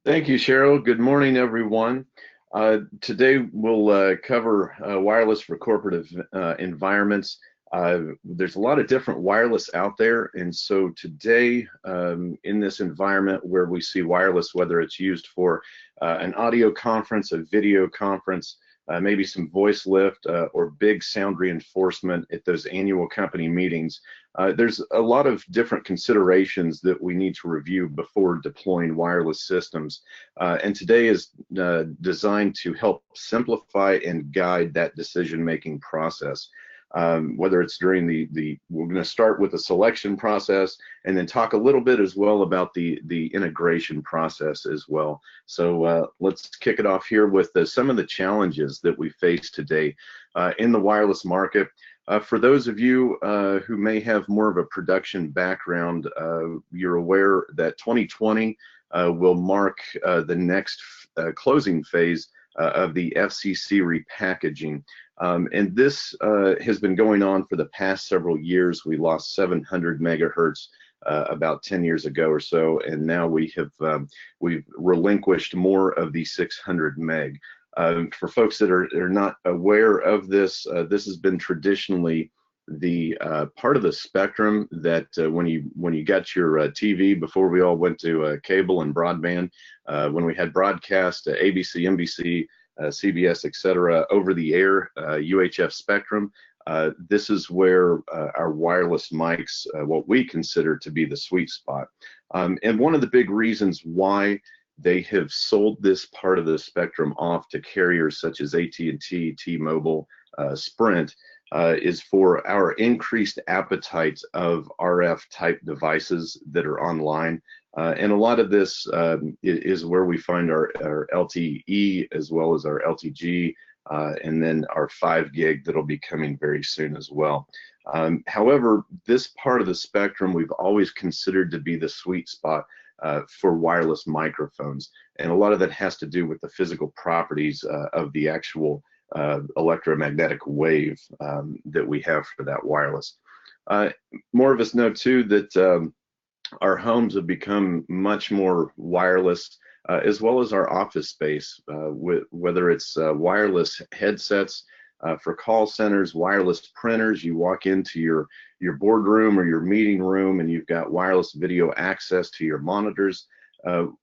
Thank you, Cheryl. Good morning, everyone. Today we'll cover wireless for corporate environments. There's a lot of different wireless out there, and so today in this environment where we see wireless, whether it's used for an audio conference, a video conference, maybe some voice lift or big sound reinforcement at those annual company meetings, there's a lot of different considerations that we need to review before deploying wireless systems. And today is designed to help simplify and guide that decision-making process. Whether it's during we're going to start with the selection process and then talk a little bit as well about the integration process as well. So let's kick it off here with some of the challenges that we face today in the wireless market. For those of you who may have more of a production background, you're aware that 2020 will mark the next closing phase of the FCC repackaging. And this has been going on for the past several years. We lost 700 megahertz about 10 years ago or so, and now we've relinquished more of the 600 meg. For folks that are not aware of this, this has been traditionally the part of the spectrum that when you got your TV before we all went to cable and broadband, when we had broadcast ABC, NBC, CBS, etc., over the air UHF spectrum, this is where our wireless mics, what we consider to be the sweet spot. And one of the big reasons why they have sold this part of the spectrum off to carriers such as AT&T, T-Mobile, Sprint, is for our increased appetite of RF type devices that are online. And a lot of this is where we find our LTE as well as our LTG, and then our 5 gig that'll be coming very soon as well. However, this part of the spectrum we've always considered to be the sweet spot for wireless microphones. And a lot of that has to do with the physical properties of the actual electromagnetic wave that we have for that wireless. More of us know too that our homes have become much more wireless, as well as our office space, whether it's wireless headsets for call centers, wireless printers. You walk into your boardroom or your meeting room and you've got wireless video access to your monitors.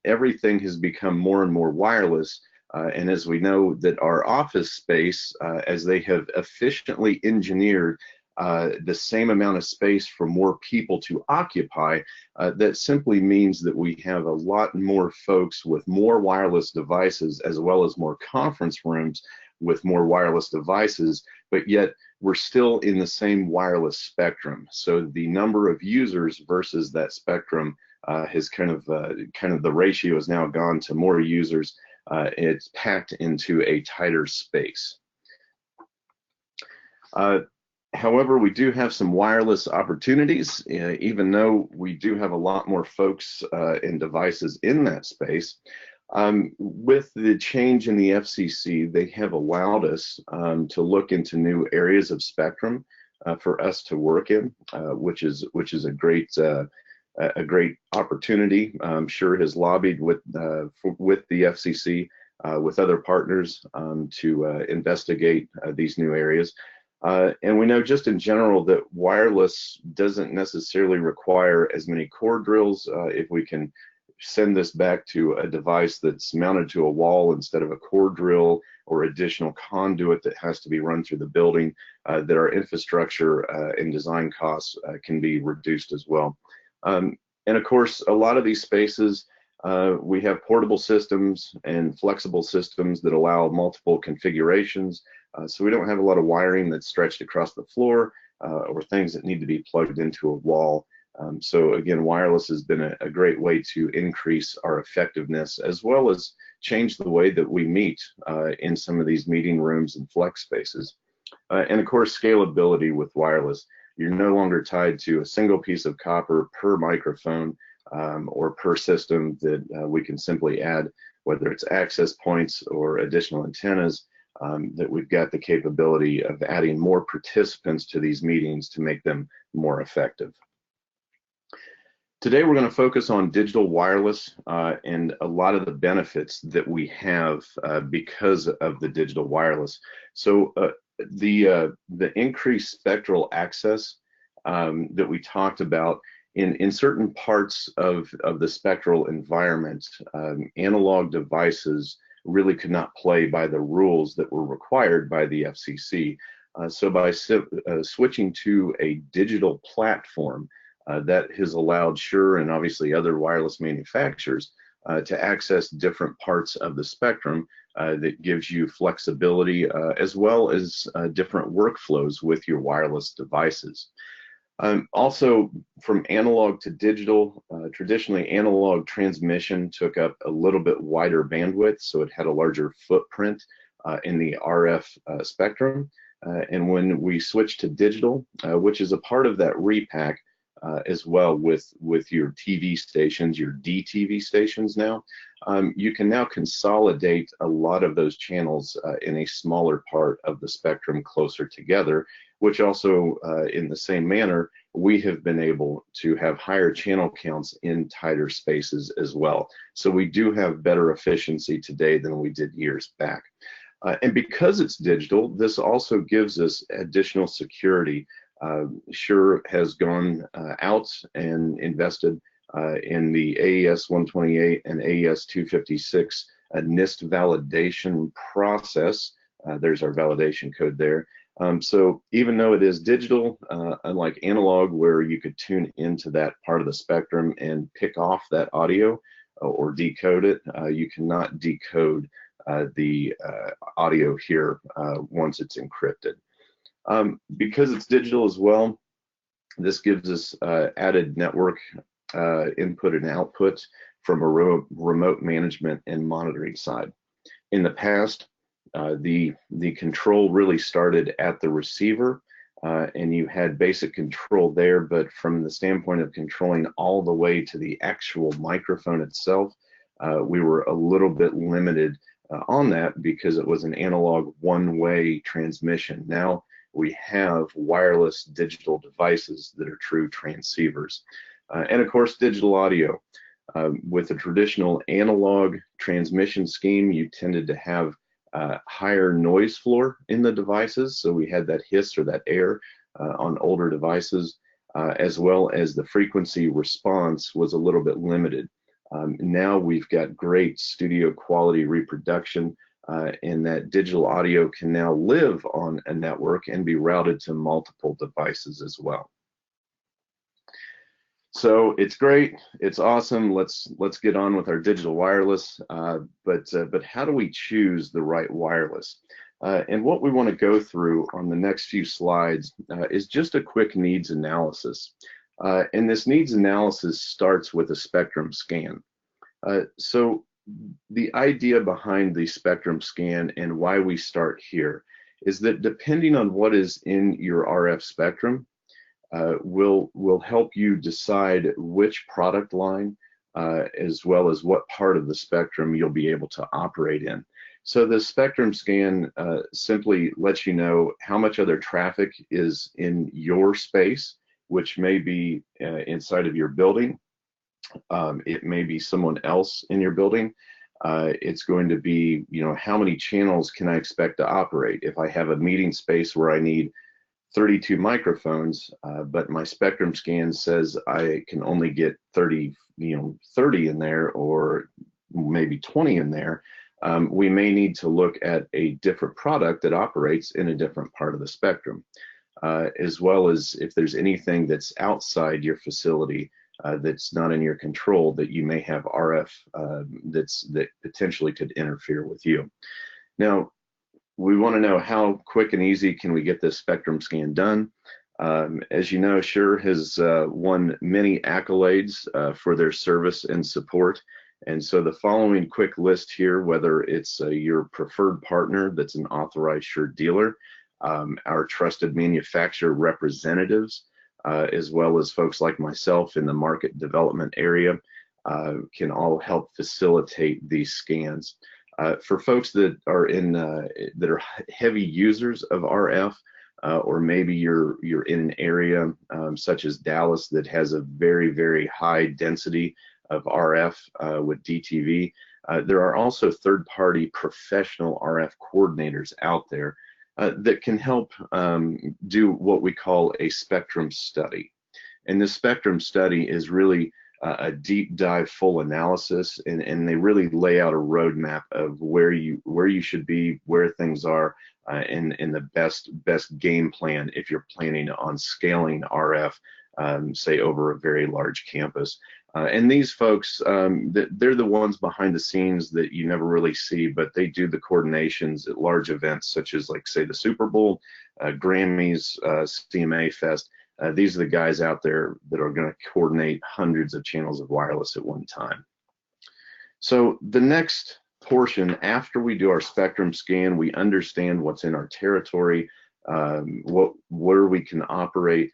Everything has become more and more wireless. And as we know that our office space, as they have efficiently engineered the same amount of space for more people to occupy, that simply means that we have a lot more folks with more wireless devices, as well as more conference rooms with more wireless devices, but yet we're still in the same wireless spectrum. So the number of users versus that spectrum has kind of the ratio has now gone to more users. It's packed into a tighter space. However, we do have some wireless opportunities, even though we do have a lot more folks and devices in that space. With the change in the FCC, they have allowed us to look into new areas of spectrum for us to work in, which is a great opportunity. Shure has lobbied with the FCC with other partners to investigate these new areas. And we know just in general that wireless doesn't necessarily require as many cord drills. If we can send this back to a device that's mounted to a wall instead of a cord drill or additional conduit that has to be run through the building, that our infrastructure and design costs can be reduced as well. And of course, a lot of these spaces, we have portable systems and flexible systems that allow multiple configurations. So we don't have a lot of wiring that's stretched across the floor or things that need to be plugged into a wall. So again, wireless has been a great way to increase our effectiveness, as well as change the way that we meet in some of these meeting rooms and flex spaces. And of course, scalability with wireless. You're no longer tied to a single piece of copper per microphone or per system that we can simply add, whether it's access points or additional antennas, that we've got the capability of adding more participants to these meetings to make them more effective. Today we're going to focus on digital wireless and a lot of the benefits that we have because of the digital wireless. So the increased spectral access that we talked about in certain parts of the spectral environment, analog devices really could not play by the rules that were required by the FCC. So by switching to a digital platform, that has allowed Shure and obviously other wireless manufacturers to access different parts of the spectrum that gives you flexibility as well as different workflows with your wireless devices. Also, from analog to digital, traditionally analog transmission took up a little bit wider bandwidth, so it had a larger footprint in the RF spectrum. And when we switched to digital, which is a part of that repack, as well with your TV stations, your DTV stations now, you can now consolidate a lot of those channels in a smaller part of the spectrum closer together, which also in the same manner, we have been able to have higher channel counts in tighter spaces as well. So we do have better efficiency today than we did years back. And because it's digital, this also gives us additional security. Shure has gone out and invested in the AES 128 and AES 256 NIST validation process. There's our validation code there. So even though it is digital, unlike analog where you could tune into that part of the spectrum and pick off that audio or decode it, you cannot decode the audio here once it's encrypted. Because it's digital as well, this gives us added network input and output from a remote management and monitoring side. In the past, the control really started at the receiver, and you had basic control there, but from the standpoint of controlling all the way to the actual microphone itself, we were a little bit limited on that because it was an analog one-way transmission. Now we have wireless digital devices that are true transceivers. And of course, digital audio. With a traditional analog transmission scheme, you tended to have higher noise floor in the devices. So we had that hiss or that air on older devices, as well as the frequency response was a little bit limited. Now we've got great studio quality reproduction, and that digital audio can now live on a network and be routed to multiple devices as well. So it's great, it's awesome. Let's get on with our digital wireless. But how do we choose the right wireless? And what we want to go through on the next few slides is just a quick needs analysis. And this needs analysis starts with a spectrum scan. So the idea behind the spectrum scan and why we start here is that depending on what is in your RF spectrum, will help you decide which product line as well as what part of the spectrum you'll be able to operate in. So the spectrum scan simply lets you know how much other traffic is in your space, which may be inside of your building. It may be someone else in your building. It's going to be, how many channels can I expect to operate? If I have a meeting space where I need 32 microphones, but my spectrum scan says I can only get 30 in there, or maybe 20 in there, we may need to look at a different product that operates in a different part of the spectrum, as well as if there's anything that's outside your facility that's not in your control, that you may have RF that potentially could interfere with you. Now, we want to know how quick and easy can we get this spectrum scan done. As you know, Shure has won many accolades for their service and support. And so the following quick list here, whether it's your preferred partner that's an authorized Shure dealer, our trusted manufacturer representatives, as well as folks like myself in the market development area, can all help facilitate these scans. For folks that are heavy users of RF, or maybe you're in an area such as Dallas that has a very, very high density of RF with DTV. There are also third-party professional RF coordinators out there that can help do what we call a spectrum study. And this spectrum study is really a deep dive full analysis, and they really lay out a roadmap of where you should be, where things are, and the best game plan if you're planning on scaling RF, say over a very large campus. And these folks, they're the ones behind the scenes that you never really see, but they do the coordinations at large events such as, like, say, the Super Bowl, Grammys, CMA Fest. These are the guys out there that are going to coordinate hundreds of channels of wireless at one time. So the next portion, after we do our spectrum scan, we understand what's in our territory, where we can operate.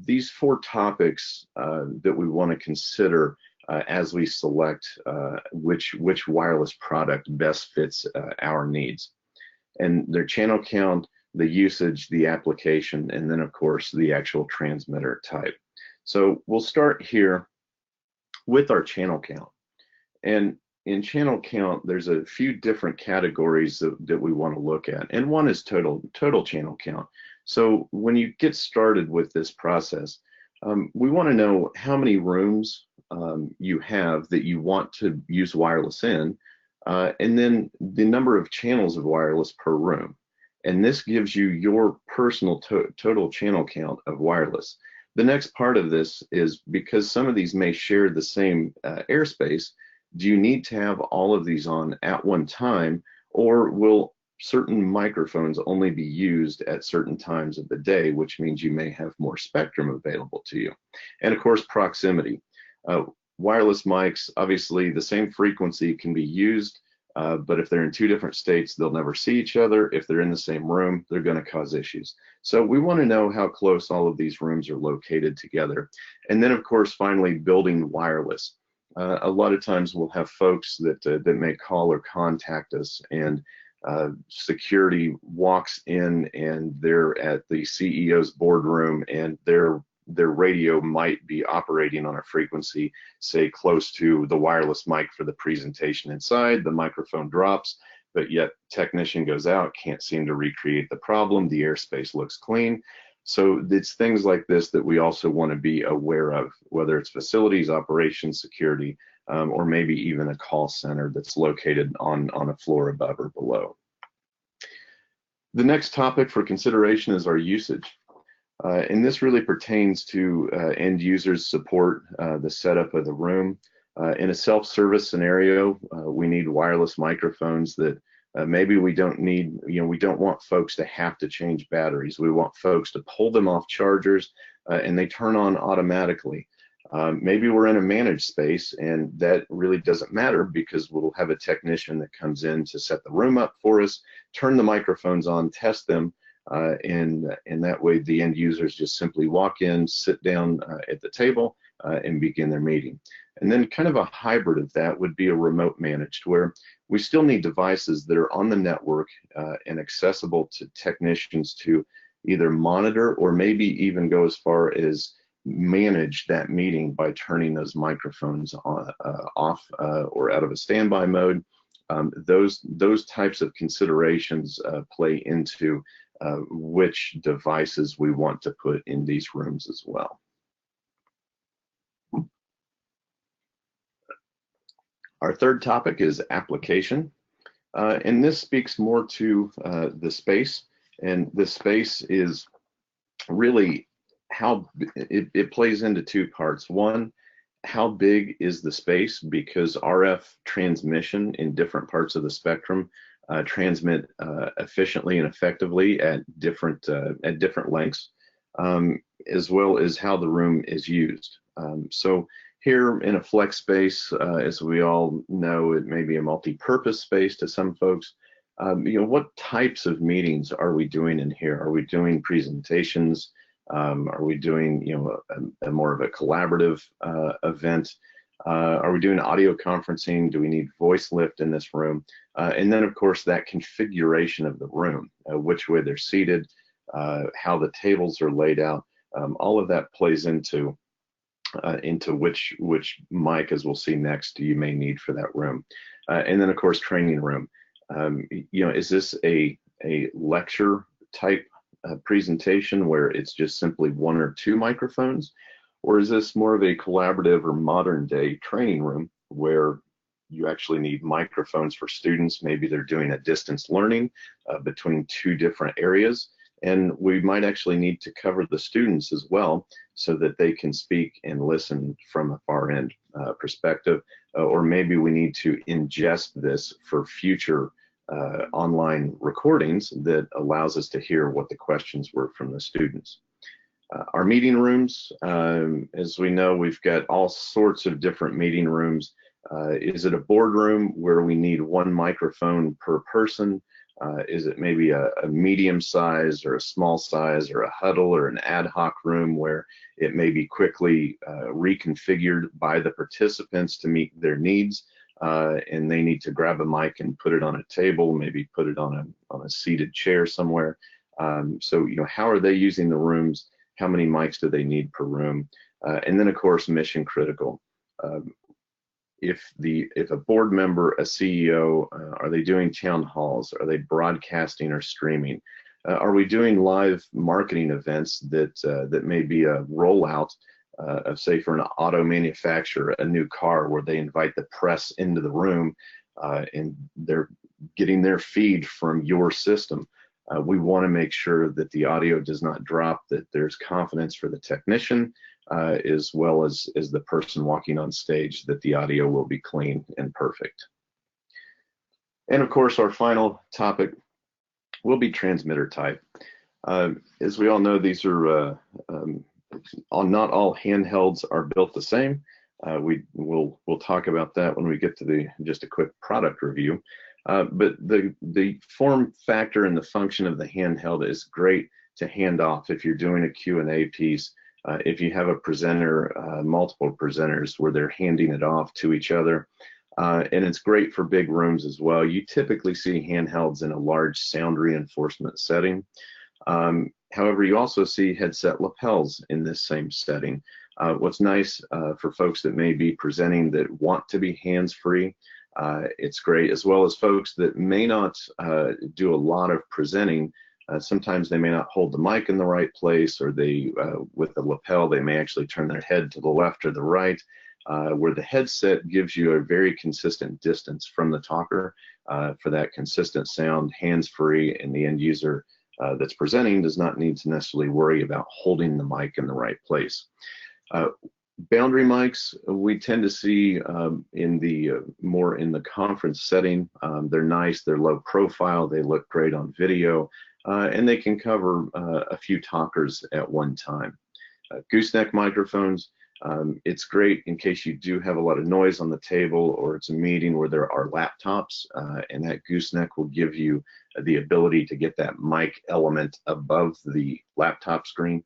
These 4 topics that we want to consider as we select which wireless product best fits our needs. And their channel count, the usage, the application, and then of course the actual transmitter type. So we'll start here with our channel count. And in channel count, there's a few different categories that we want to look at. And one is total channel count. So when you get started with this process, we want to know how many rooms you have that you want to use wireless in, and then the number of channels of wireless per room. And this gives you your personal total channel count of wireless. The next part of this is, because some of these may share the same airspace, do you need to have all of these on at one time, or will certain microphones only be used at certain times of the day, which means you may have more spectrum available to you? And of course, proximity. Wireless mics, obviously the same frequency can be used, but if they're in 2 different states, they'll never see each other. If they're in the same room, they're going to cause issues. So we want to know how close all of these rooms are located together. And then of course, finally, building wireless. A lot of times we'll have folks that may call or contact us, and security walks in and they're at the CEO's boardroom, and their radio might be operating on a frequency, say, close to the wireless mic for the presentation inside. The microphone drops, but yet technician goes out, can't seem to recreate the problem. The airspace looks clean. So it's things like this that we also want to be aware of, whether it's facilities, operations, security, or maybe even a call center that's located on a floor above or below. The next topic for consideration is our usage. And this really pertains to end users support, the setup of the room. In a self-service scenario, we need wireless microphones that maybe we don't need, we don't want folks to have to change batteries. We want folks to pull them off chargers and they turn on automatically. Maybe we're in a managed space, and that really doesn't matter, because we'll have a technician that comes in to set the room up for us, turn the microphones on, test them, and that way the end users just simply walk in, sit down at the table, and begin their meeting. And then kind of a hybrid of that would be a remote managed, where we still need devices that are on the network and accessible to technicians to either monitor or maybe even go as far as manage that meeting by turning those microphones on, off or out of a standby mode. Those types of considerations play into which devices we want to put in these rooms as well. Our third topic is application, and this speaks more to the space, and the space is really how it plays into 2 parts. One, how big is the space, because RF transmission in different parts of the spectrum transmit efficiently and effectively at different lengths, as well as how the room is used. So here in a flex space, as we all know, it may be a multi-purpose space to some folks. What types of meetings are we doing in here? Are we doing presentations? Are we doing, a more of a collaborative event? Are we doing audio conferencing? Do we need voice lift in this room? And then, of course, that configuration of the room, which way they're seated, how the tables are laid out. All of that plays into which mic, as we'll see next, you may need for that room. And then of course, training room. Is this a lecture type presentation where it's just simply one or two microphones? Or is this more of a collaborative or modern day training room where you actually need microphones for students? Maybe they're doing a distance learning between two different areas. And we might actually need to cover the students as well so that they can speak and listen from a far end perspective. Or maybe we need to ingest this for future online recordings that allows us to hear what the questions were from the students. Our meeting rooms, as we know, we've got all sorts of different meeting rooms. Is it a boardroom where we need one microphone per person? Is it maybe a medium size or a small size or a huddle or an ad hoc room where it may be quickly reconfigured by the participants to meet their needs, and they need to grab a mic and put it on a table, maybe put it on a seated chair somewhere. So how are they using the rooms? How many mics do they need per room? And then of course, mission critical. If a board member, a CEO, are they doing town halls? Are they broadcasting or streaming? Are we doing live marketing events that may be a rollout of, say, for an auto manufacturer, a new car where they invite the press into the room and they're getting their feed from your system? We want to make sure that the audio does not drop, that there's confidence for the technician, as well as the person walking on stage, that the audio will be clean and perfect. And of course, our final topic will be transmitter type. As we all know, these are not all handhelds are built the same. We'll talk about that when we get to just a quick product review. But the form factor and the function of the handheld is great to hand off if you're doing a Q&A piece. If you have a presenter, multiple presenters where they're handing it off to each other. And it's great for big rooms as well. You typically see handhelds in a large sound reinforcement setting. However, you also see headset lapels in this same setting. What's nice for folks that may be presenting that want to be hands-free, it's great, as well as folks that may not do a lot of presenting. Sometimes they may not hold the mic in the right place, or they, with the lapel, they may actually turn their head to the left or the right, where the headset gives you a very consistent distance from the talker for that consistent sound, hands-free, and the end user that's presenting does not need to necessarily worry about holding the mic in the right place. Boundary mics, we tend to see more in the conference setting. They're nice, they're low profile, they look great on video, and they can cover a few talkers at one time. Gooseneck microphones, it's great in case you do have a lot of noise on the table, or it's a meeting where there are laptops, and that gooseneck will give you the ability to get that mic element above the laptop screen.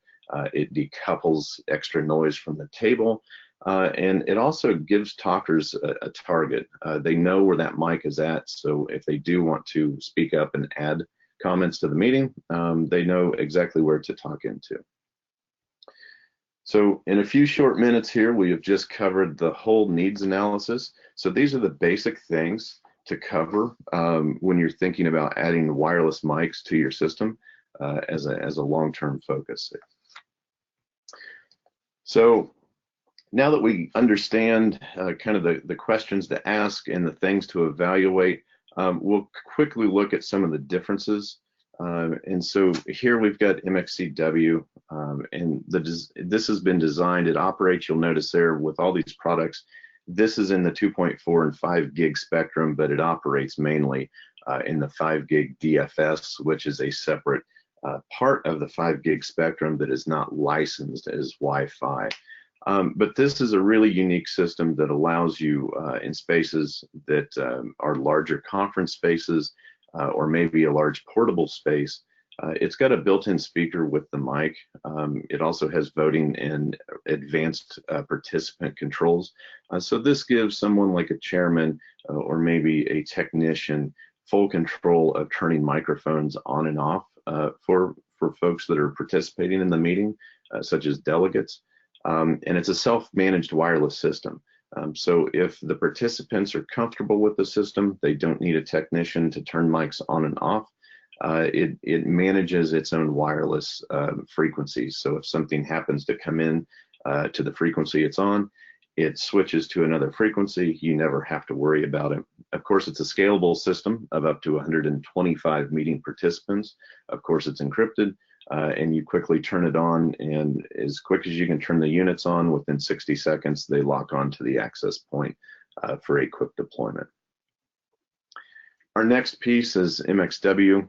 It decouples extra noise from the table, and it also gives talkers a target. They know where that mic is at, so if they do want to speak up and add comments to the meeting, they know exactly where to talk into. So in a few short minutes here, we have just covered the whole needs analysis. So these are the basic things to cover when you're thinking about adding wireless mics to your system as a long-term focus. So now that we understand kind of the questions to ask and the things to evaluate, we'll quickly look at some of the differences. And so here we've got MXCW, and this has been designed, it operates, you'll notice there with all these products, this is in the 2.4 and 5 gig spectrum, but it operates mainly in the 5 gig DFS, which is a separate part of the 5 gig spectrum that is not licensed as Wi-Fi. But this is a really unique system that allows you in spaces that are larger conference spaces, or maybe a large portable space. It's got a built-in speaker with the mic. It also has voting and advanced participant controls. So this gives someone like a chairman or maybe a technician full control of turning microphones on and off for for folks that are participating in the meeting, such as delegates. And it's a self-managed wireless system. So if the participants are comfortable with the system, they don't need a technician to turn mics on and off. It manages its own wireless frequencies. So if something happens to come in to the frequency it's on, it switches to another frequency. You never have to worry about it. Of course, it's a scalable system of up to 125 meeting participants. Of course, it's encrypted, and you quickly turn it on, and as quick as you can turn the units on, within 60 seconds, they lock on to the access point for a quick deployment. Our next piece is MXW.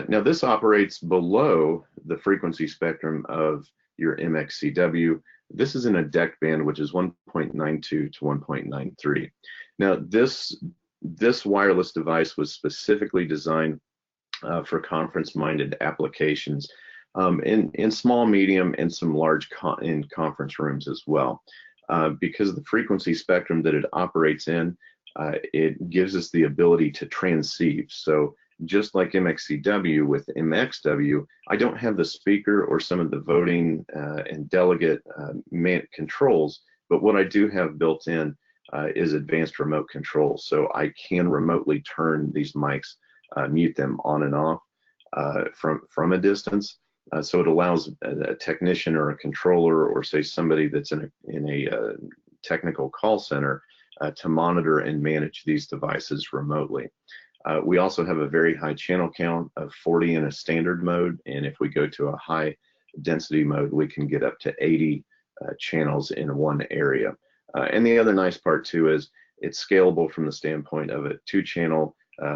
Now, this operates below the frequency spectrum of your MXCW. This is in a deck band, which is 1.92 to 1.93. Now, this wireless device was specifically designed for conference-minded applications in small, medium, and some large in conference rooms as well. Because of the frequency spectrum that it operates in, it gives us the ability to transceive. So just like MXCW with MXW, I don't have the speaker or some of the voting and delegate controls, but what I do have built in is advanced remote control. So I can remotely turn these mics, mute them on and off from a distance. So it allows a technician or a controller, or say somebody that's in a technical call center, to monitor and manage these devices remotely. We also have a very high channel count of 40 in a standard mode, and if we go to a high density mode, we can get up to 80 channels in one area. And the other nice part too is it's scalable from the standpoint of a 2-channel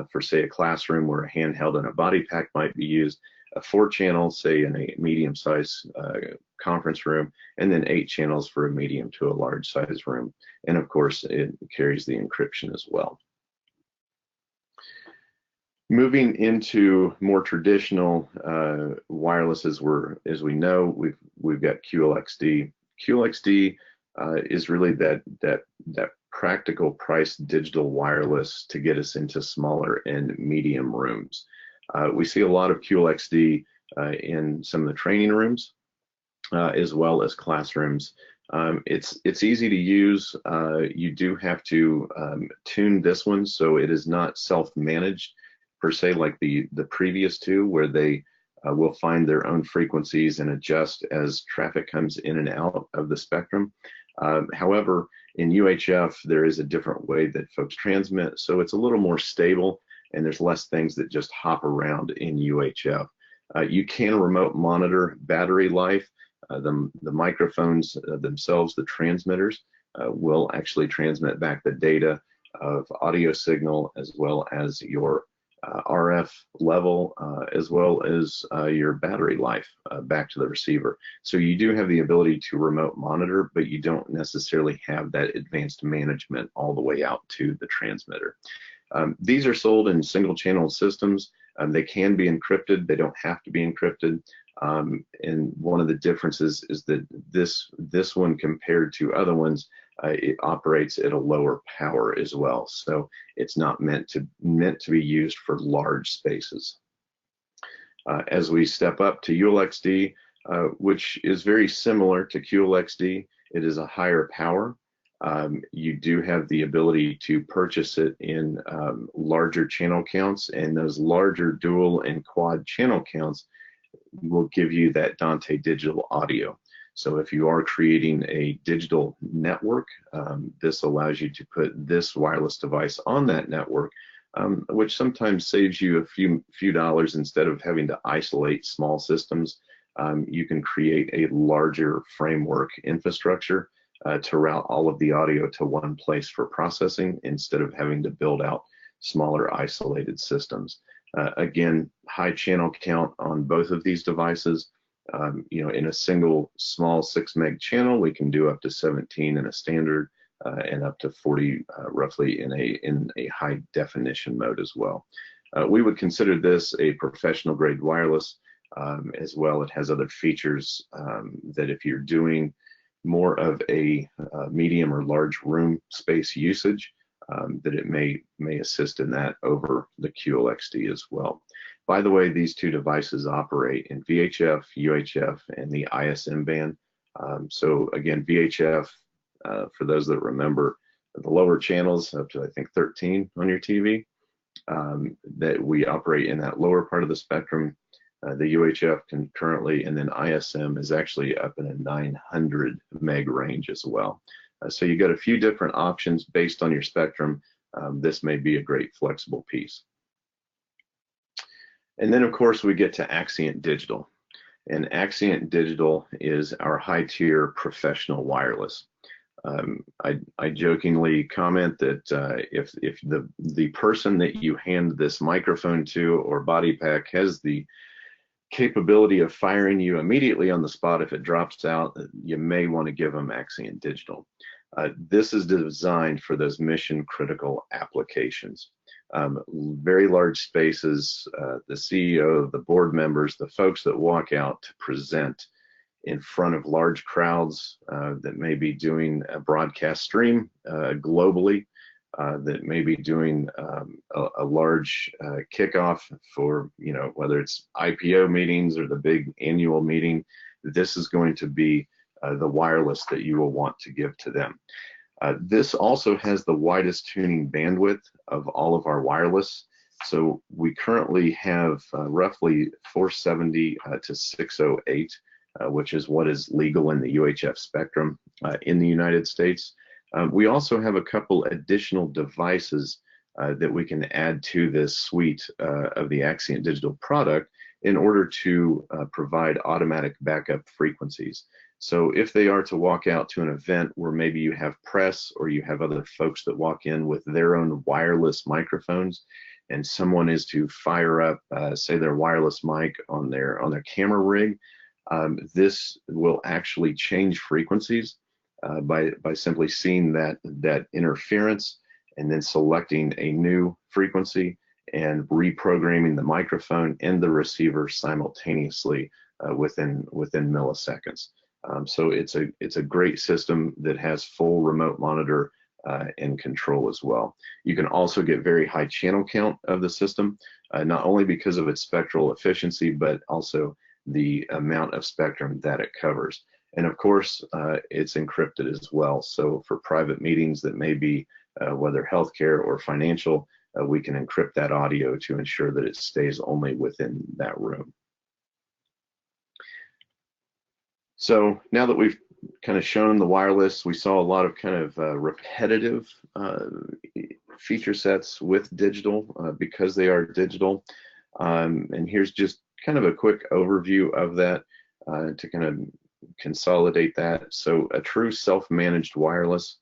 for, say, a classroom where a handheld and a body pack might be used, a 4-channel, say, in a medium-sized conference room, and then 8 channels for a medium to a large-size room. And of course, it carries the encryption as well. Moving into more traditional wireless, as we know, we've got QLXD. QLXD is really that practical price digital wireless to get us into smaller and medium rooms. We see a lot of QLXD in some of the training rooms, as well as classrooms. It's easy to use. You do have to tune this one, so it is not self-managed per se like the previous two, where they will find their own frequencies and adjust as traffic comes in and out of the spectrum. However, in UHF, there is a different way that folks transmit, so it's a little more stable, and there's less things that just hop around in UHF. You can remote monitor battery life. The microphones themselves, the transmitters, will actually transmit back the data of audio signal, as well as your RF level, as well as your battery life back to the receiver. So you do have the ability to remote monitor, but you don't necessarily have that advanced management all the way out to the transmitter. These are sold in single channel systems. They can be encrypted. They don't have to be encrypted. And one of the differences is that this one, compared to other ones, it operates at a lower power as well. So it's not meant to be used for large spaces. As we step up to ULXD, which is very similar to QLXD, it is a higher power. You do have the ability to purchase it in larger channel counts, and those larger dual and quad channel counts will give you that Dante digital audio. So if you are creating a digital network, this allows you to put this wireless device on that network, which sometimes saves you a few dollars. Instead of having to isolate small systems, you can create a larger framework infrastructure to route all of the audio to one place for processing, instead of having to build out smaller isolated systems. Again, high channel count on both of these devices. In a single small 6 meg channel, we can do up to 17 in a standard, and up to 40 roughly in a high definition mode as well. We would consider this a professional grade wireless as well. It has other features that if you're doing more of a medium or large room space usage, that it may assist in that over the QLXD as well. By the way, these two devices operate in VHF, UHF, and the ISM band. So again, VHF, for those that remember, the lower channels up to I think 13 on your TV, that we operate in that lower part of the spectrum. The UHF concurrently, and then ISM is actually up in a 900 meg range as well. So you got a few different options based on your spectrum. This may be a great flexible piece. And then of course we get to Axient Digital. And Axient Digital is our high-tier professional wireless. I jokingly comment that if the person that you hand this microphone to or body pack has the capability of firing you immediately on the spot if it drops out, you may want to give them Axient Digital. This is designed for those mission critical applications. Very large spaces, the CEO, the board members, the folks that walk out to present in front of large crowds that may be doing a broadcast stream globally, that may be doing a large kickoff for, whether it's IPO meetings or the big annual meeting. This is going to be the wireless that you will want to give to them. This also has the widest tuning bandwidth of all of our wireless. So we currently have roughly 470 to 608, which is what is legal in the UHF spectrum in the United States. We also have a couple additional devices that we can add to this suite of the Axient Digital product in order to provide automatic backup frequencies. So if they are to walk out to an event where maybe you have press or you have other folks that walk in with their own wireless microphones, and someone is to fire up, say, their wireless mic on their camera rig, this will actually change frequencies by simply seeing that interference and then selecting a new frequency and reprogramming the microphone and the receiver simultaneously within milliseconds. So it's a great system that has full remote monitor and control as well. You can also get very high channel count of the system, not only because of its spectral efficiency, but also the amount of spectrum that it covers. And of course, it's encrypted as well. So for private meetings that may be whether healthcare or financial, we can encrypt that audio to ensure that it stays only within that room. So now that we've kind of shown the wireless, we saw a lot of kind of repetitive feature sets with digital because they are digital. And here's just kind of a quick overview of that to kind of consolidate that. So a true self-managed wireless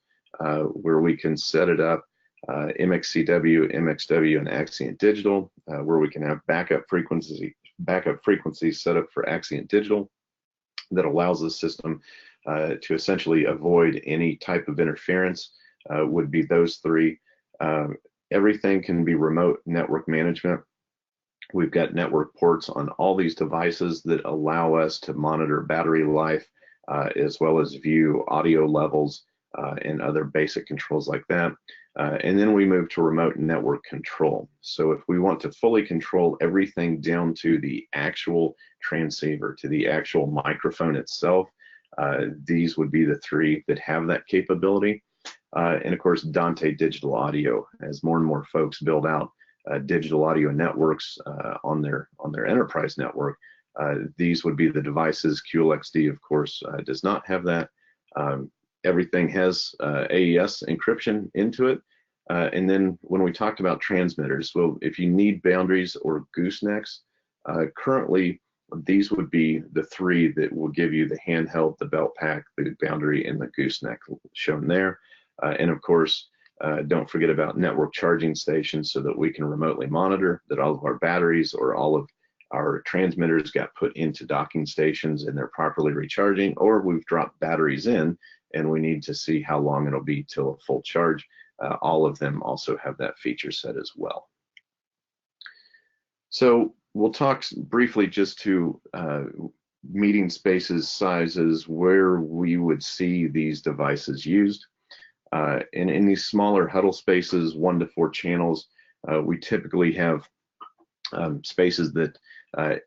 where we can set it up, MXCW, MXW, and Axient Digital, where we can have backup frequencies set up for Axient Digital that allows the system to essentially avoid any type of interference, would be those three. Everything can be remote network management. We've got network ports on all these devices that allow us to monitor battery life, as well as view audio levels and other basic controls like that. And then we move to remote network control. So if we want to fully control everything down to the actual transceiver, to the actual microphone itself, these would be the three that have that capability. And of course, Dante Digital Audio, as more and more folks build out digital audio networks on their enterprise network, these would be the devices. QLXD, of course, does not have that. Everything has AES encryption into it. And then when we talked about transmitters, well, if you need boundaries or goosenecks, currently these would be the three that will give you the handheld, the belt pack, the boundary, and the gooseneck shown there. And of course, don't forget about network charging stations so that we can remotely monitor that all of our batteries or all of our transmitters got put into docking stations and they're properly recharging, or we've dropped batteries in and we need to see how long it'll be till a full charge. All of them also have that feature set as well. So we'll talk briefly just to meeting spaces, sizes, where we would see these devices used. And in these smaller huddle spaces, 1 to 4 channels, we typically have spaces that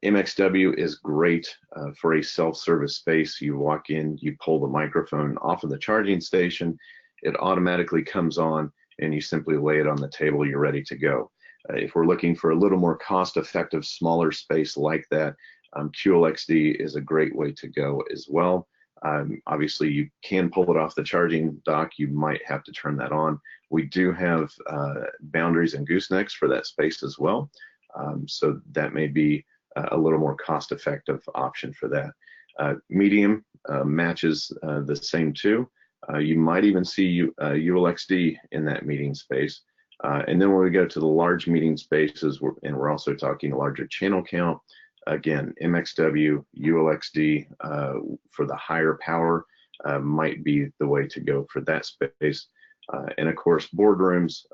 MXW is great for a self-service space. You walk in, you pull the microphone off of the charging station, it automatically comes on, and you simply lay it on the table, you're ready to go. If we're looking for a little more cost-effective, smaller space like that, QLXD is a great way to go as well. Obviously, you can pull it off the charging dock. You might have to turn that on. We do have boundaries and goosenecks for that space as well. So that may be a little more cost-effective option for that. Medium matches the same too. You might even see ULXD in that meeting space. And then when we go to the large meeting spaces, and we're also talking a larger channel count, again, MXW, ULXD for the higher power might be the way to go for that space. And of course, boardrooms,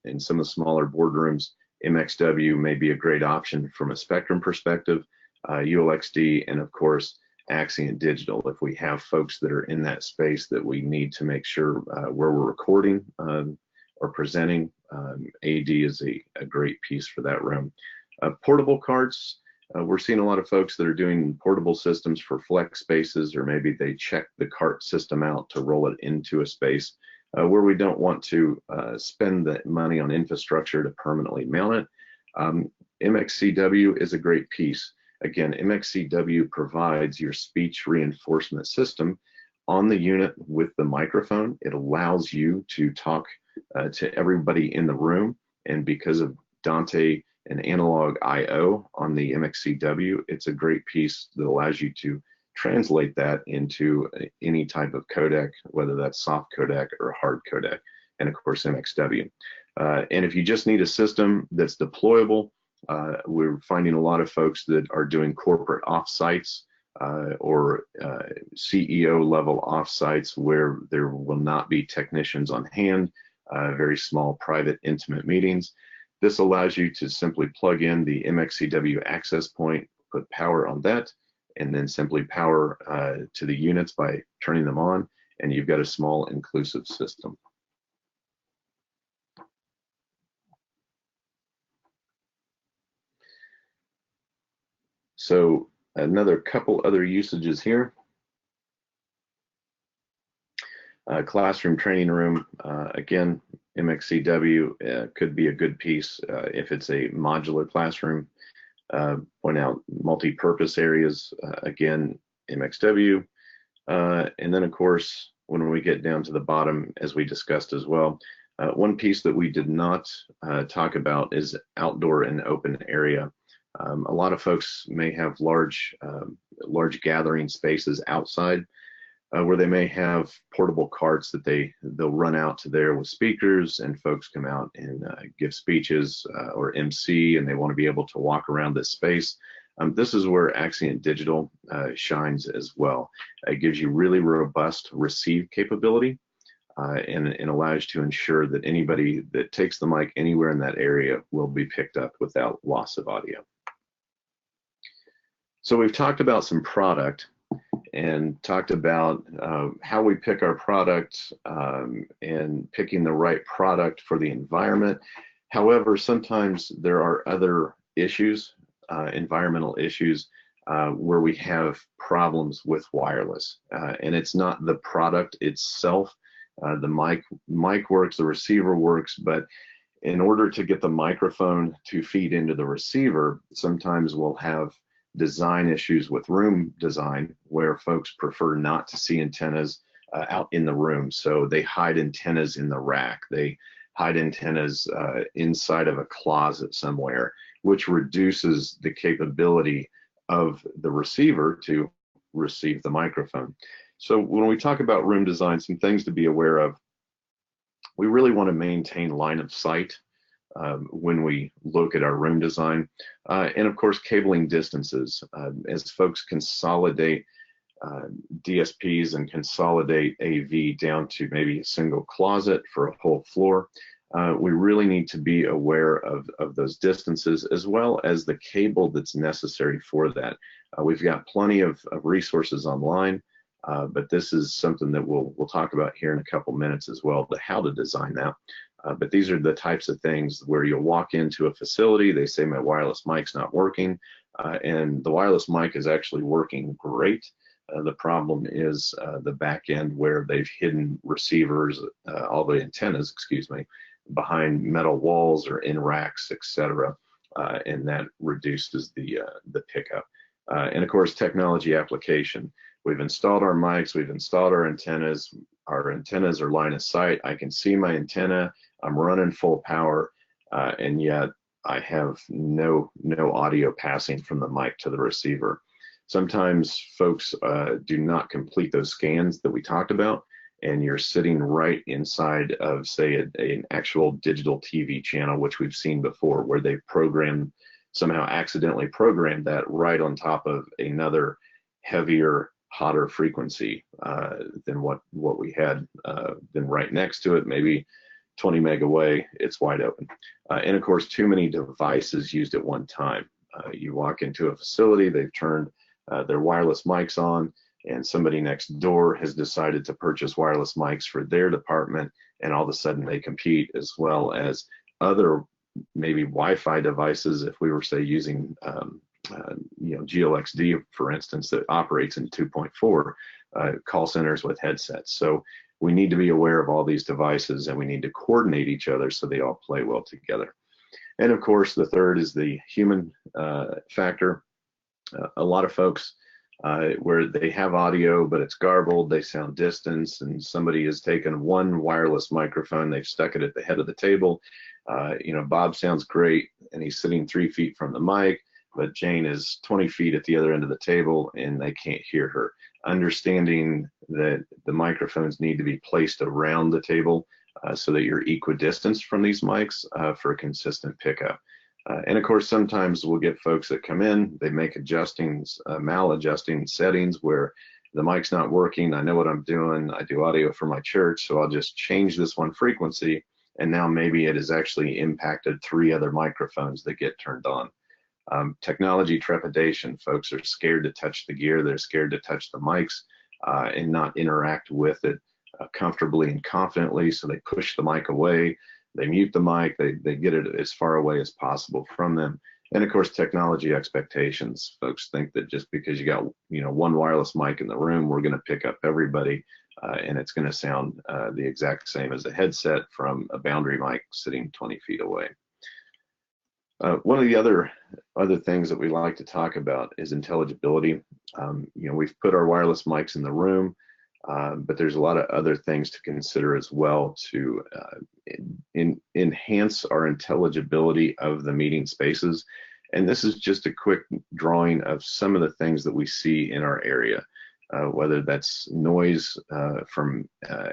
in some of the smaller boardrooms, MXW may be a great option from a spectrum perspective, ULXD, and of course, Axient Digital. If we have folks that are in that space that we need to make sure where we're recording or presenting, AD is a great piece for that room. Portable carts, we're seeing a lot of folks that are doing portable systems for flex spaces, or maybe they check the cart system out to roll it into a space where we don't want to spend the money on infrastructure to permanently mount it. MXCW is a great piece. Again, MXCW provides your speech reinforcement system on the unit with the microphone. It allows you to talk to everybody in the room, and because of Dante and analog I/O on the MXCW, it's a great piece that allows you to translate that into any type of codec, whether that's soft codec or hard codec, and of course MXW. And if you just need a system that's deployable, we're finding a lot of folks that are doing corporate offsites or CEO level offsites where there will not be technicians on hand, very small, private, intimate meetings. This allows you to simply plug in the MXCW access point, put power on that, and then simply power to the units by turning them on, and you've got a small inclusive system. So another couple other usages here. Classroom training room, again, MXCW could be a good piece if it's a modular classroom. Point out multi-purpose areas, again, MXW. And then of course, when we get down to the bottom, as we discussed as well, one piece that we did not talk about is outdoor and open area. A lot of folks may have large gathering spaces outside where they may have portable carts that they'll run out to there with speakers, and folks come out and give speeches or MC, and they want to be able to walk around this space. This is where Axient Digital shines as well. It gives you really robust receive capability and allows you to ensure that anybody that takes the mic anywhere in that area will be picked up without loss of audio. So we've talked about some product and talked about how we pick our product and picking the right product for the environment. However, sometimes there are other issues, environmental issues, where we have problems with wireless. And it's not the product itself. The mic works, the receiver works, but in order to get the microphone to feed into the receiver, sometimes we'll have design issues with room design where folks prefer not to see antennas out in the room. So they hide antennas in the rack. They hide antennas inside of a closet somewhere, which reduces the capability of the receiver to receive the microphone. So when we talk about room design, some things to be aware of. We really want to maintain line of sight when we look at our room design, and of course cabling distances. As folks consolidate DSPs and consolidate AV down to maybe a single closet for a whole floor, we really need to be aware of those distances as well as the cable that's necessary for that. We've got plenty of resources online, but this is something that we'll talk about here in a couple minutes as well, how to design that. But these are the types of things where you'll walk into a facility, they say my wireless mic's not working, and the wireless mic is actually working great. The problem is the back end where they've hidden receivers, all the antennas, excuse me, behind metal walls or in racks, etc., and that reduces the pickup. And of course, technology application. We've installed our mics, we've installed our antennas. Our antennas are line of sight. I can see my antenna. I'm running full power, and yet I have no audio passing from the mic to the receiver. Sometimes folks do not complete those scans that we talked about, and you're sitting right inside of, say, an actual digital TV channel, which we've seen before, where they somehow accidentally programmed that right on top of another heavier, hotter frequency than what we had. Then right next to it, maybe 20 meg away, it's wide open. And of course, too many devices used at one time. You walk into a facility, they've turned their wireless mics on, and somebody next door has decided to purchase wireless mics for their department, and all of a sudden they compete, as well as other maybe Wi-Fi devices. If we were, say, using GLXD, for instance, that operates in 2.4, call centers with headsets. So we need to be aware of all these devices, and we need to coordinate each other so they all play well together. And of course, the third is the human factor. A lot of folks where they have audio, but it's garbled, they sound distant, and somebody has taken one wireless microphone, they've stuck it at the head of the table. Bob sounds great, and he's sitting 3 feet from the mic, but Jane is 20 feet at the other end of the table, and they can't hear her. Understanding that the microphones need to be placed around the table so that you're equidistant from these mics for a consistent pickup. And of course, sometimes we'll get folks that come in, they make maladjusting settings where the mic's not working. I know what I'm doing. I do audio for my church, so I'll just change this one frequency, and now maybe it has actually impacted 3 other microphones that get turned on. Technology trepidation. Folks are scared to touch the gear. They're scared to touch the mics and not interact with it comfortably and confidently, so they push the mic away. They mute the mic, they get it as far away as possible from them. And of course, technology expectations. Folks think that just because you got one wireless mic in the room, we're going to pick up everybody, and it's going to sound the exact same as a headset from a boundary mic sitting 20 feet away. One of the other things that we like to talk about is intelligibility. We've put our wireless mics in the room, but there's a lot of other things to consider as well to enhance our intelligibility of the meeting spaces. And this is just a quick drawing of some of the things that we see in our area, whether that's noise from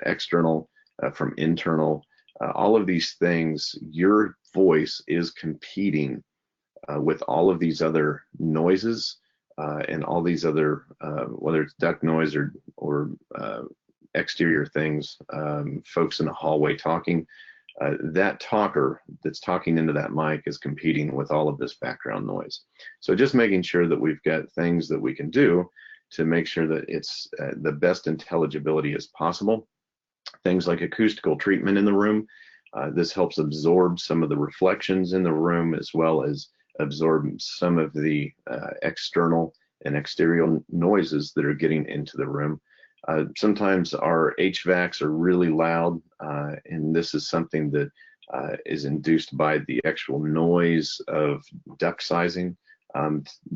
external, from internal, all of these things. Your voice is competing with all of these other noises and all these other, whether it's duct noise or exterior things, folks in the hallway talking. That talker that's talking into that mic is competing with all of this background noise. So just making sure that we've got things that we can do to make sure that it's the best intelligibility as possible. Things like acoustical treatment in the room. This helps absorb some of the reflections in the room, as well as absorb some of the external and exterior noises that are getting into the room. Sometimes our HVACs are really loud, and this is something that is induced by the actual noise of duct sizing.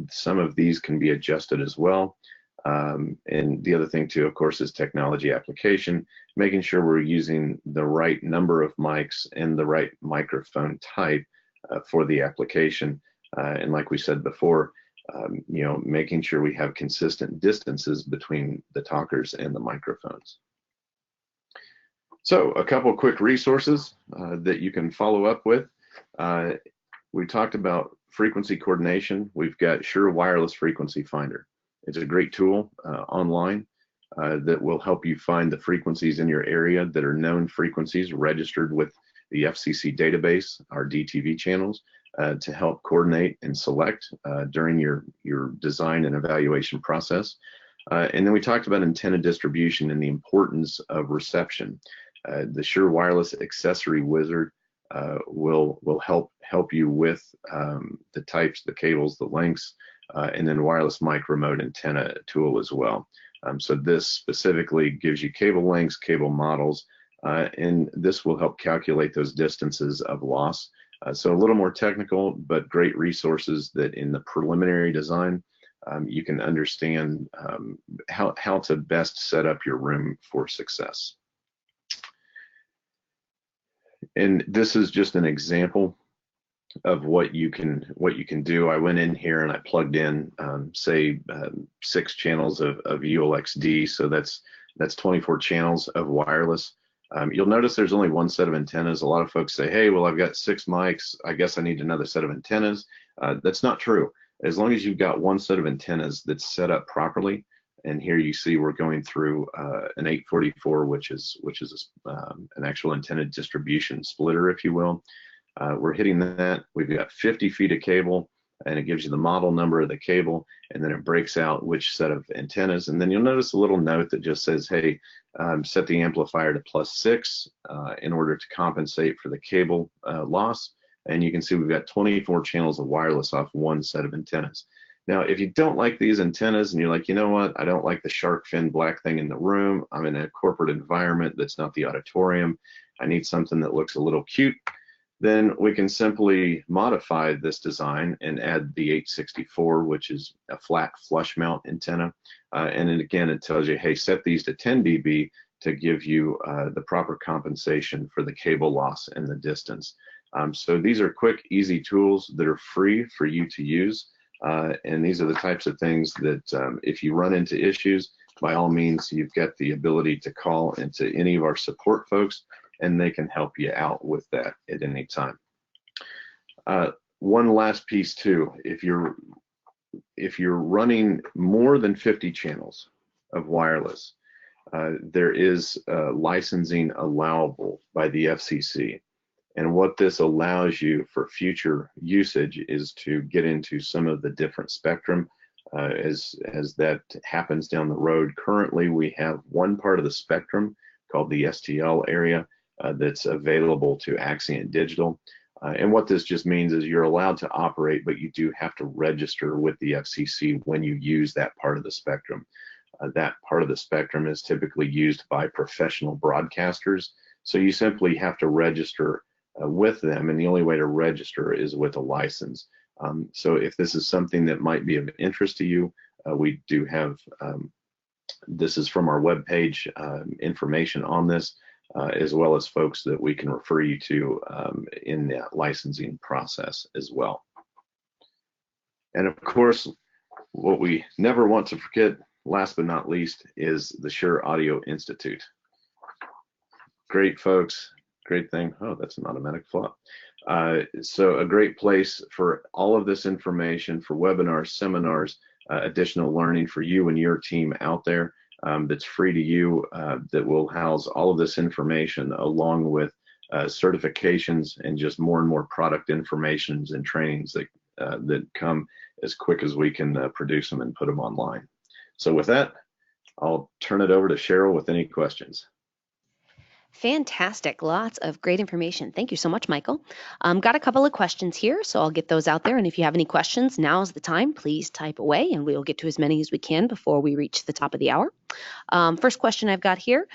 Some of these can be adjusted as well. And the other thing too, of course, is technology application, making sure we're using the right number of mics and the right microphone type for the application. And like we said before, making sure we have consistent distances between the talkers and the microphones. So a couple quick resources that you can follow up with. We talked about frequency coordination. We've got Shure Wireless Frequency Finder. It's a great tool online that will help you find the frequencies in your area that are known frequencies registered with the FCC database, our DTV channels, to help coordinate and select during your design and evaluation process. And then we talked about antenna distribution and the importance of reception. The Shure Wireless Accessory Wizard will help you with the types, the cables, the lengths, and then wireless mic remote antenna tool as well. So this specifically gives you cable lengths, cable models, and this will help calculate those distances of loss. So a little more technical, but great resources that in the preliminary design, you can understand how to best set up your room for success. And this is just an example of what you can do. I went in here and I plugged in say 6 channels of ULXD, so that's 24 channels of wireless. You'll notice there's only one set of antennas. A lot of folks say, hey, well, I've got 6 mics, I guess I need another set of antennas. That's not true. As long as you've got one set of antennas that's set up properly, and here you see we're going through an 844, which is an actual antenna distribution splitter, if you will. We're hitting that. We've got 50 feet of cable, and it gives you the model number of the cable, and then it breaks out which set of antennas. And then you'll notice a little note that just says, hey, set the amplifier to +6 in order to compensate for the cable loss. And you can see we've got 24 channels of wireless off one set of antennas. Now, if you don't like these antennas and you're like, you know what, I don't like the shark fin black thing in the room, I'm in a corporate environment that's not the auditorium, I need something that looks a little cute, then we can simply modify this design and add the 864, which is a flat flush mount antenna. And then again, it tells you, hey, set these to 10 dB to give you the proper compensation for the cable loss and the distance. So these are quick, easy tools that are free for you to use. And these are the types of things that if you run into issues, by all means, you've got the ability to call into any of our support folks, and they can help you out with that at any time. One last piece too, if you're running more than 50 channels of wireless, there is licensing allowable by the FCC. And what this allows you for future usage is to get into some of the different spectrum as that happens down the road. Currently, we have one part of the spectrum called the STL area that's available to Axient Digital. And what this just means is you're allowed to operate, but you do have to register with the FCC when you use that part of the spectrum. That part of the spectrum is typically used by professional broadcasters. So you simply have to register with them, and the only way to register is with a license. So if this is something that might be of interest to you, we do have, this is from our webpage, information on this, as well as folks that we can refer you to in that licensing process as well. And of course, what we never want to forget, last but not least, is the Shure Audio Institute. Great folks. Great thing. Oh, that's an automatic flop. So a great place for all of this information, for webinars, seminars, additional learning for you and your team out there, that's free to you, that will house all of this information along with certifications and just more and more product informations and trainings that come as quick as we can produce them and put them online. So with that, I'll turn it over to Cheryl with any questions. Fantastic. Lots of great information. Thank you so much, Michael. Got a couple of questions here, so I'll get those out there. And if you have any questions, now's the time. Please type away, and we'll get to as many as we can before we reach the top of the hour. First question I've got here,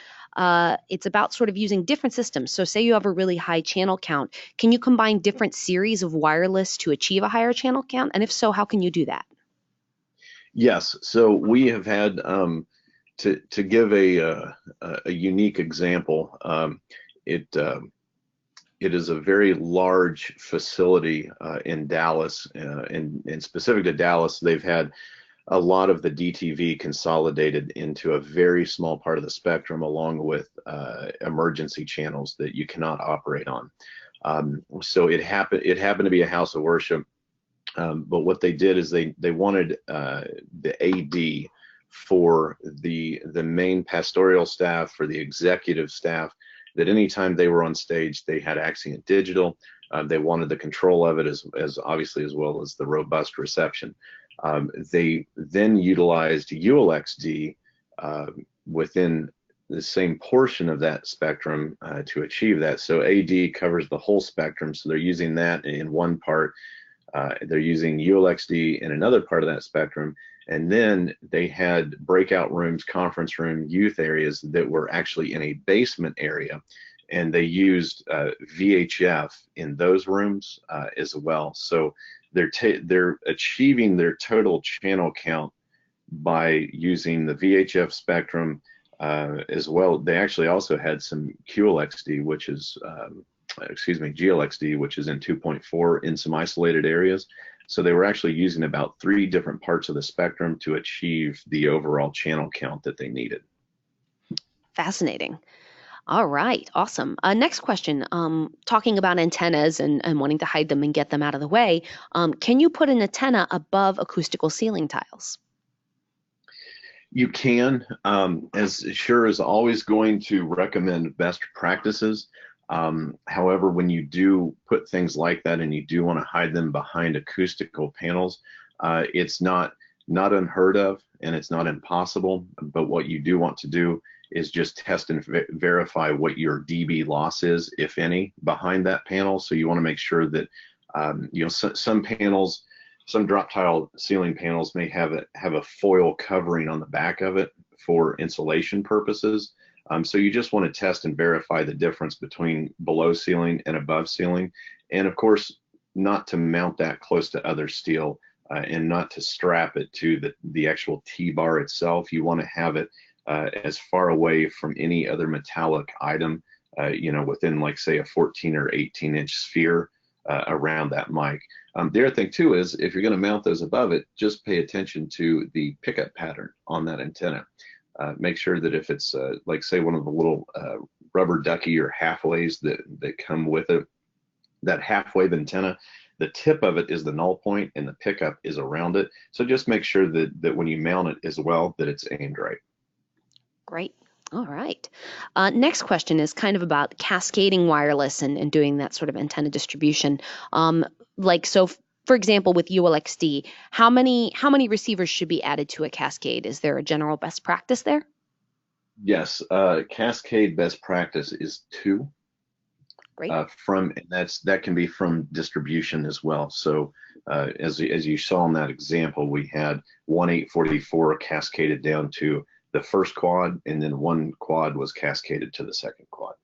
it's about sort of using different systems. So say you have a really high channel count. Can you combine different series of wireless to achieve a higher channel count? And if so, how can you do that? Yes. So we have had to give a unique example, it is a very large facility in Dallas, and specific to Dallas, they've had a lot of the DTV consolidated into a very small part of the spectrum, along with emergency channels that you cannot operate on. So it happened to be a house of worship, but what they did is they wanted the AD for the main pastoral staff, for the executive staff, that anytime they were on stage, they had Axient Digital. They wanted the control of it as obviously, as well as the robust reception. They then utilized ULXD within the same portion of that spectrum to achieve that. So AD covers the whole spectrum, so they're using that in one part. They're using ULXD in another part of that spectrum, and then they had breakout rooms, conference room, youth areas that were actually in a basement area, and they used VHF in those rooms as well. So they're achieving their total channel count by using the VHF spectrum as well. They actually also had some QLXD, which is GLXD, which is in 2.4 in some isolated areas. So they were actually using about 3 different parts of the spectrum to achieve the overall channel count that they needed. Fascinating. All right, awesome. Next question, talking about antennas and wanting to hide them and get them out of the way, can you put an antenna above acoustical ceiling tiles? You can, as Shure is always going to recommend best practices. However, when you do put things like that and you do want to hide them behind acoustical panels, it's not unheard of and it's not impossible. But what you do want to do is just test and verify what your dB loss is, if any, behind that panel. So you want to make sure that some panels, some drop tile ceiling panels may have a foil covering on the back of it for insulation purposes. So you just want to test and verify the difference between below ceiling and above ceiling, and of course not to mount that close to other steel and not to strap it to the actual T-bar itself. You want to have it as far away from any other metallic item, within, like, say, a 14 or 18-inch sphere around that mic. The other thing too is, if you're going to mount those above it, just pay attention to the pickup pattern on that antenna. Make sure that if it's like, say, one of the little rubber ducky or halfways that come with it, that half-wave antenna, the tip of it is the null point and the pickup is around it. So just make sure that when you mount it as well, that it's aimed right. Great. All right. Next question is kind of about cascading wireless and doing that sort of antenna distribution. For example, with ULXD, how many receivers should be added to a cascade? Is there a general best practice there? Yes, cascade best practice is 2. Great. That can be from distribution as well. So as you saw in that example, we had 1/844 cascaded down to the first quad, and then 1 quad was cascaded to the second quad.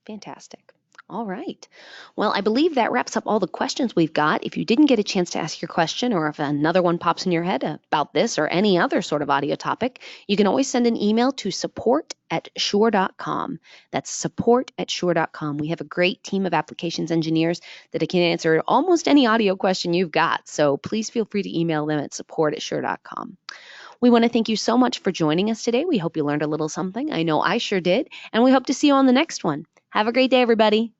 Fantastic. All right. Well, I believe that wraps up all the questions we've got. If you didn't get a chance to ask your question, or if another one pops in your head about this or any other sort of audio topic, you can always send an email to support@shure.com. That's support@shure.com. We have a great team of applications engineers that can answer almost any audio question you've got. So please feel free to email them at support@shure.com. We want to thank you so much for joining us today. We hope you learned a little something. I know I sure did. And we hope to see you on the next one. Have a great day, everybody.